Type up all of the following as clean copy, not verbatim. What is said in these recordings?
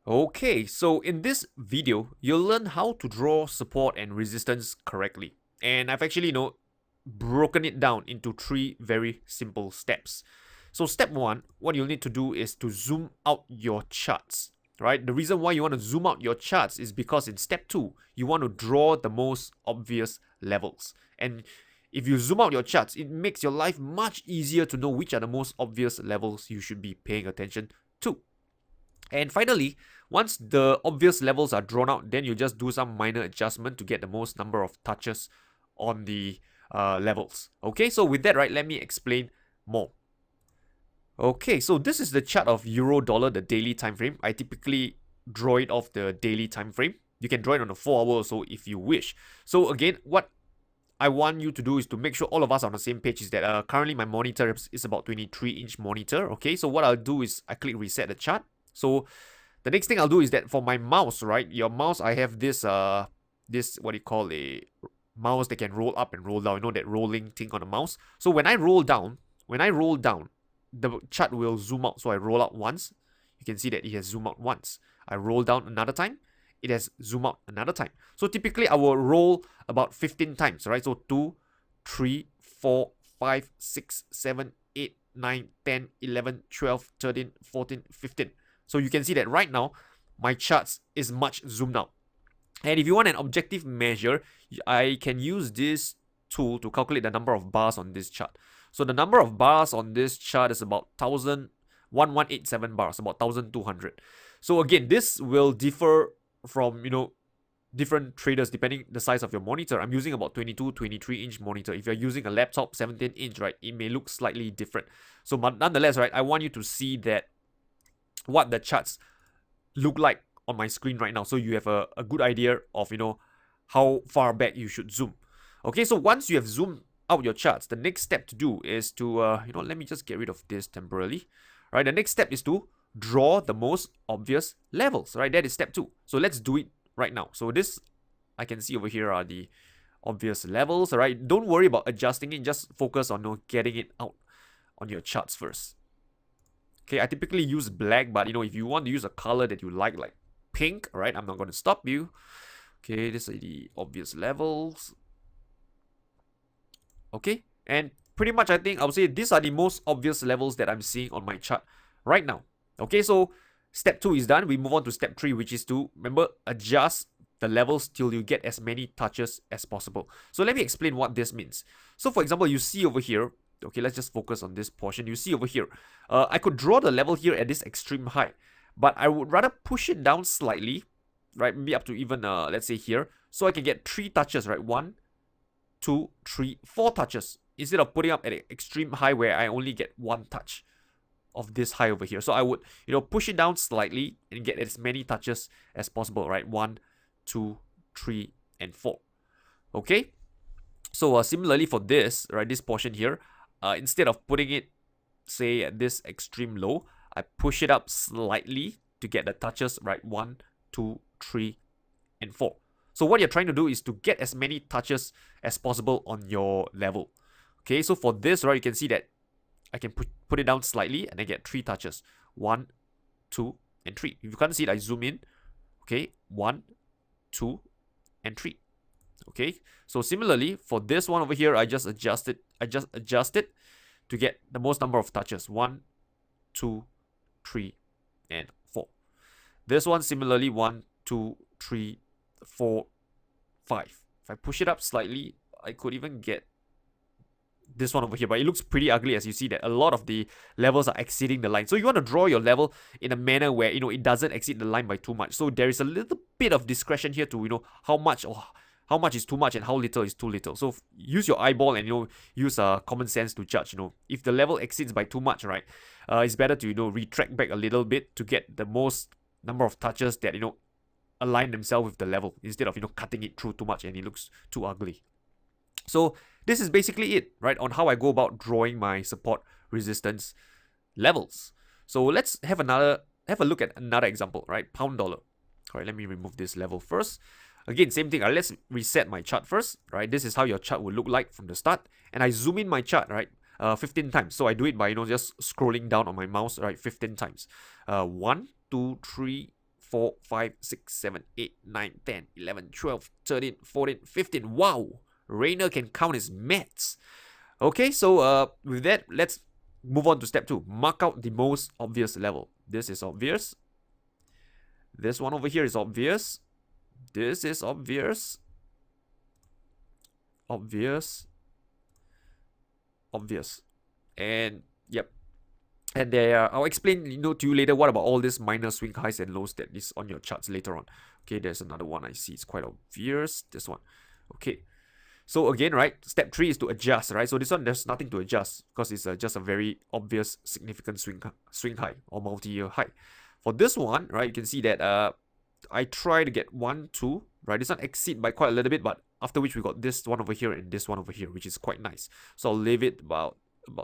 Okay, so in this video, you'll learn how to draw support and resistance correctly. And I've actually, broken it down into 3 very simple steps. So step 1, what you'll need to do is to zoom out your charts, right? The reason why you want to zoom out your charts is because in step 2, you want to draw the most obvious levels. And if you zoom out your charts, it makes your life much easier to know which are the most obvious levels you should be paying attention to. And finally, once the obvious levels are drawn out, then you just do some minor adjustment to get the most number of touches on the levels. Okay, so with that, right, let me explain more. Okay, so this is the chart of Euro Dollar, the daily time frame. I typically draw it off the daily time frame. You can draw it on the 4 hour or so if you wish. So again, what I want you to do is to make sure all of us are on the same page. Is that currently my monitor is about 23-inch monitor. Okay, so what I'll do is I click reset the chart. So the next thing I'll do is that for my mouse, right, your mouse, I have this what you call a mouse that can roll up and roll down. You know, that rolling thing on the mouse. So when I roll down, the chart will zoom out. So I roll out once, you can see that it has zoomed out once. I roll down another time, it has zoomed out another time. So typically I will roll about 15 times, right? So 2, 3, 4, 5, 6, 7, 8, 9, 10, 11, 12, 13, 14, 15. So you can see that right now, my charts is much zoomed out. And if you want an objective measure, I can use this tool to calculate the number of bars on this chart. So the number of bars on this chart is about 1187 bars, about 1200. So again, this will differ from, different traders depending the size of your monitor. I'm using about 23-inch monitor. If you're using a laptop 17-inch, right, it may look slightly different. So but nonetheless, right, I want you to see that what the charts look like on my screen right now, so you have a good idea of how far back you should zoom. Okay, so once you have zoomed out your charts, the next step to do is to let me just get rid of this temporarily. Right, the next step is to draw the most obvious levels. Right, that is step 2. So let's do it right now. So this, I can see over here, are the obvious levels. All right, don't worry about adjusting it, just focus on getting it out on your charts first. Okay, I typically use black, but if you want to use a color that you like pink, right, I'm not going to stop you. Okay, these are the obvious levels. Okay, and pretty much I think I would say these are the most obvious levels that I'm seeing on my chart right now. Okay, so step 2 is done. We move on to step 3, which is to, remember, adjust the levels till you get as many touches as possible. So let me explain what this means. So for example, you see over here, okay, let's just focus on this portion. You see over here, I could draw the level here at this extreme high, but I would rather push it down slightly, right? Maybe up to even, let's say here, so I can get 3 touches, right? 1, 2, 3, 4 touches, instead of putting up at an extreme high where I only get 1 touch of this high over here. So I would, push it down slightly and get as many touches as possible, right? 1, 2, 3, and 4. Okay? So similarly for this, right, this portion here, instead of putting it, say, at this extreme low, I push it up slightly to get the touches, right? 1, 2, 3, and 4. So what you're trying to do is to get as many touches as possible on your level. Okay, so for this, right, you can see that I can put it down slightly and I get 3 touches. 1, 2, and 3. If you can't see it, I zoom in. Okay, 1, 2, and 3. Okay, so similarly for this one over here, I just adjust it to get the most number of touches. 1, 2, 3, and 4. This one similarly, 1, 2, 3, 4, 5. If I push it up slightly, I could even get this one over here, but it looks pretty ugly as you see that a lot of the levels are exceeding the line. So you want to draw your level in a manner where it doesn't exceed the line by too much. So there is a little bit of discretion here to how much is too much and how little is too little. So use your eyeball and use common sense to judge. If the level exceeds by too much, right, it's better to retract back a little bit to get the most number of touches that align themselves with the level, instead of cutting it through too much and it looks too ugly. So this is basically it, right, on how I go about drawing my support resistance levels. So let's have a look at another example, right? Pound dollar. All right, let me remove this level first. Again, same thing. Let's reset my chart first, right? This is how your chart will look like from the start, and I zoom in my chart, right, 15 times. So I do it by just scrolling down on my mouse, right, 15 times. 1, 2, 3, 4, 5, 6, 7, 8, 9, 10, 11, 12, 13, 14, 15. Wow! Rainer can count his maths. Okay, so with that, let's move on to step 2. Mark out the most obvious level. This is obvious. This one over here is obvious. This is obvious. Obvious. Obvious. And yep. And there, I'll explain to you later what about all these minor swing highs and lows that is on your charts later on. Okay, there's another one I see. It's quite obvious. This one. Okay. So again, right, step 3 is to adjust, right? So this one, there's nothing to adjust because it's just a very obvious, significant swing high or multi-year high. For this one, right, you can see that I try to get 1, 2, right? This one exceed by quite a little bit, but after which we got this one over here and this one over here, which is quite nice. So I'll leave it about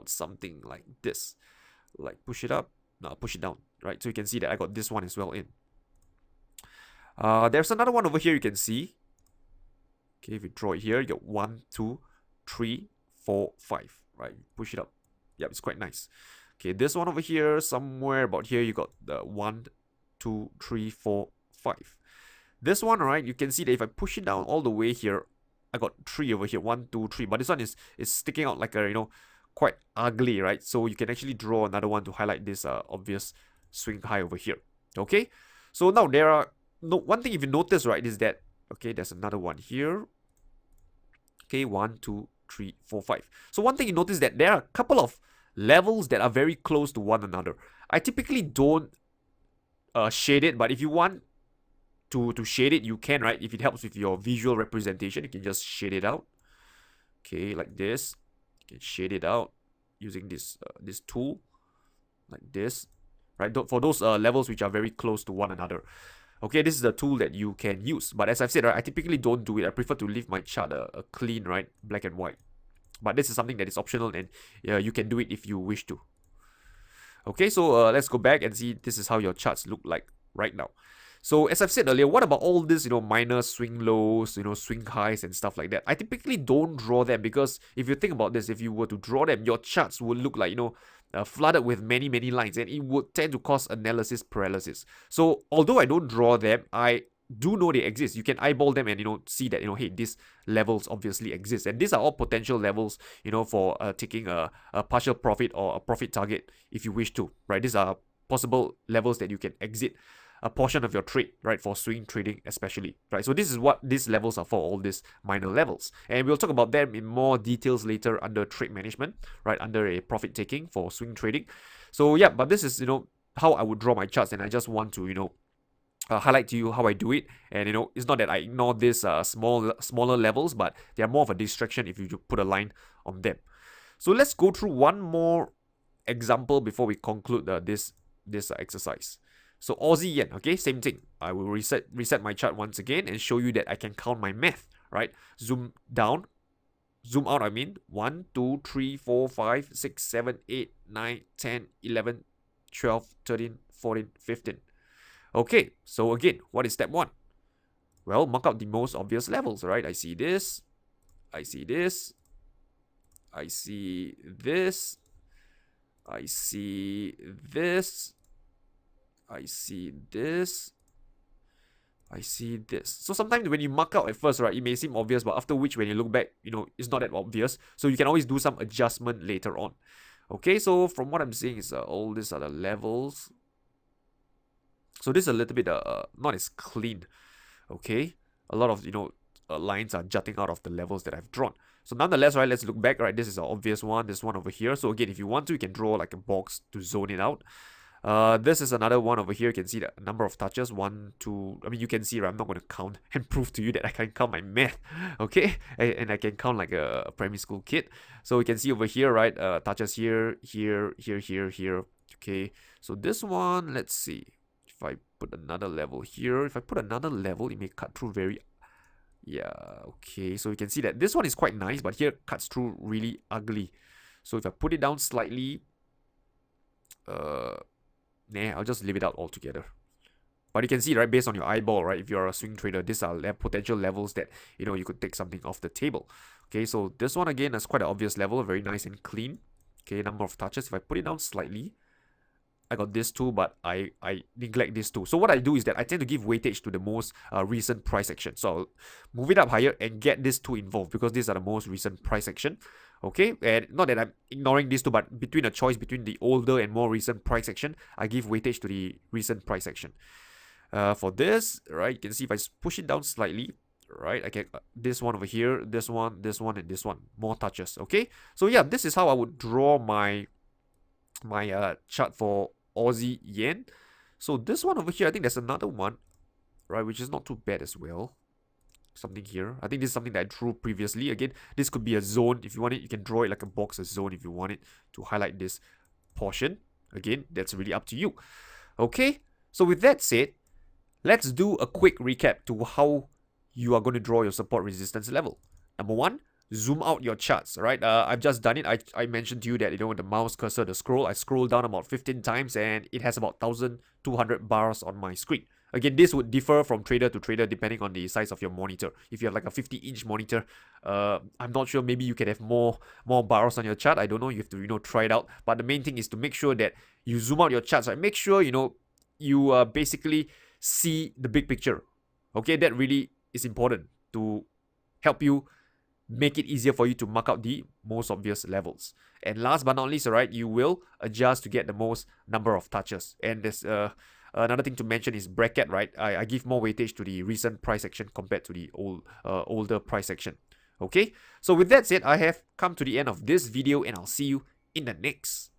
something like this. Like push it up, no, push it down, right? So you can see that I got this one as well in. There's another one over here you can see. Okay, if you draw it here, you get 1, 2, 3, 4, 5, right? Push it up. Yep, it's quite nice. Okay, this one over here, somewhere about here, you got the 1, 2, 3, 4, 5. This one, right, you can see that if I push it down all the way here, I got 3 over here, 1, 2, 3. But this one is sticking out like a, quite ugly, right? So you can actually draw another one to highlight this obvious swing high over here. Okay, so now there are one thing if you notice, right, is that okay, there's another one here. Okay, 1, 2, 3, 4, 5. So one thing you notice that there are a couple of levels that are very close to one another. I typically don't shade it, but if you want to shade it, you can, right? If it helps with your visual representation, you can just shade it out. Okay, like this. You can shade it out using this this tool, like this, right? For those levels which are very close to one another. Okay, this is the tool that you can use. But as I've said, right, I typically don't do it. I prefer to leave my chart a clean, right, black and white. But this is something that is optional, and you can do it if you wish to. Okay, so let's go back and see this is how your charts look like right now. So as I've said earlier, what about all this, minor swing lows, swing highs and stuff like that? I typically don't draw them because if you think about this, if you were to draw them, your charts would look like, flooded with many, many lines, and it would tend to cause analysis paralysis. So although I don't draw them, I do know they exist. You can eyeball them and see that hey, these levels obviously exist, and these are all potential levels for taking a partial profit or a profit target if you wish to, right? These are possible levels that you can exit a portion of your trade, right, for swing trading especially, right? So this is what these levels are for, all these minor levels, and we'll talk about them in more details later under trade management, right, under a profit taking for swing trading. So yeah, but this is how I would draw my charts, and I just want to highlight to you how I do it. And it's not that I ignore these smaller levels, but they are more of a distraction if you put a line on them. So let's go through one more example before we conclude this exercise. So Aussie yen, okay, same thing. I will reset my chart once again and show you that I can count my math, right? Zoom down, zoom out, 1, 2, 3, 4, 5, 6, 7, 8, 9, 10, 11, 12, 13, 14, 15. Okay, so again, what is step 1? Well, mark out the most obvious levels, right? I see this, I see this, I see this, I see this, I see this, I see this. So sometimes when you mark out at first, right, it may seem obvious, but after which when you look back, it's not that obvious. So you can always do some adjustment later on. Okay, so from what I'm seeing is all these are the levels. So this is a little bit not as clean. Okay, a lot of lines are jutting out of the levels that I've drawn. So nonetheless, right, let's look back, right? This is an obvious one, this one over here. So again, if you want to, you can draw like a box to zone it out. This is another one over here. You can see the number of touches, 1, 2. You can see, right, I'm not going to count and prove to you that I can count my math, okay? And I can count like a primary school kid. So you can see over here, right, touches here, here, here, here, here, okay? So this one, let's see. If I put another level here, if I put another level, it may cut through very... Yeah, okay. So you can see that this one is quite nice, but here cuts through really ugly. So if I put it down slightly, I'll just leave it out altogether. But you can see, right, based on your eyeball, right, if you're a swing trader, these are potential levels that, you could take something off the table. Okay, so this one again is quite an obvious level, very nice and clean. Okay, number of touches. If I put it down slightly, I got this too, but I neglect this too. So what I do is that I tend to give weightage to the most recent price action. So I'll move it up higher and get this two involved because these are the most recent price action. Okay, and not that I'm ignoring these two, but between a choice between the older and more recent price action, I give weightage to the recent price action. For this, right, you can see if I push it down slightly, right, I get this one over here, this one, and this one, more touches. Okay, so yeah, this is how I would draw my chart for Aussie yen. So this one over here, I think there's another one, right, which is not too bad as well. Something here. I think this is something that I drew previously. Again, this could be a zone. If you want it, you can draw it like a box, a zone if you want it to highlight this portion. Again, that's really up to you. Okay, so with that said, let's do a quick recap to how you are going to draw your support resistance level. Number one, zoom out your charts, right? I've just done it. I mentioned to you that, with the mouse cursor, the scroll, I scroll down about 15 times and it has about 1,200 bars on my screen. Again, this would differ from trader to trader depending on the size of your monitor. If you have like a 50-inch monitor, I'm not sure, maybe you can have more bars on your chart. I don't know, you have to, try it out. But the main thing is to make sure that you zoom out your charts, right? Make sure, you basically see the big picture. Okay, that really is important to help you make it easier for you to mark out the most obvious levels. And last but not least, alright, you will adjust to get the most number of touches. And there's another thing to mention is bracket, right? I give more weightage to the recent price action compared to the older price action. Okay, so with that said, I have come to the end of this video and I'll see you in the next.